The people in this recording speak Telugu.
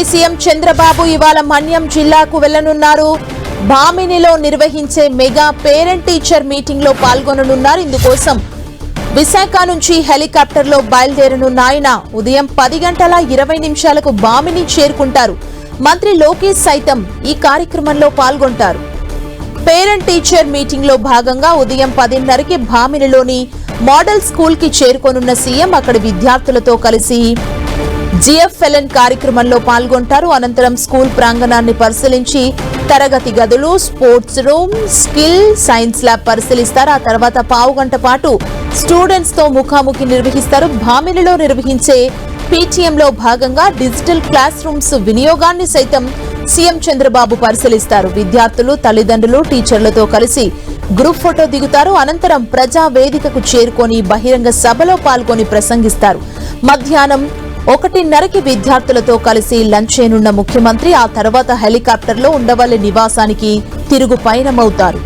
ఏపీ సీఎం చంద్రబాబు ఇవాళ మన్యం జిల్లాకు వెళ్లనున్నారు. భామినిలో నిర్వహించే మెగా పేరెంట్ టీచర్ మీటింగ్ లో పాల్గొననున్నారు. ఇందుకోసం విశాఖ నుంచి హెలికాప్టర్లో బయలుదేరనున్న ఆయన ఉదయం 10:20 భామిని చేరుకుంటారు. మంత్రి లోకేష్ సైతం ఈ కార్యక్రమంలో పాల్గొంటారు. పేరెంట్ టీచర్ మీటింగ్ లో భాగంగా ఉదయం 10:30కి భామినిలోని మోడల్ స్కూల్ కి చేరుకోనున్న సీఎం అక్కడి విద్యార్థులతో కలిసి జిఎఫ్ఎల్ఎన్ కార్యక్రమంలో పాల్గొంటారు. అనంతరం స్కూల్ ప్రాంగణాన్ని పరిశీలించి తరగతి గదులు, sports room, skill science lab పరిశీలిస్తారు. ఆ తర్వాత పావుగంట పాటు స్టూడెంట్స్ తో ముఖాముఖి నిర్వహిస్తారు. భామినిలో నిర్వహించే పీటీఎం లో భాగంగా డిజిటల్ క్లాస్ రూమ్స్ వినియోగాన్ని సైతం సీఎం చంద్రబాబు పరిశీలిస్తారు. విద్యార్థులు, తల్లిదండ్రులు, టీచర్లతో కలిసి గ్రూప్ ఫోటో దిగుతారు. అనంతరం ప్రజా వేదికకు చేరుకొని బహిరంగ సభలో పాల్గొని ప్రసంగిస్తారు. మధ్యాహ్నం 1:30కి విద్యార్థులతో కలిసి లంచ్ చేయనున్న ముఖ్యమంత్రి ఆ తర్వాత హెలికాప్టర్లో ఉండవల్లి నివాసానికి తిరుగు పయనమవుతారు.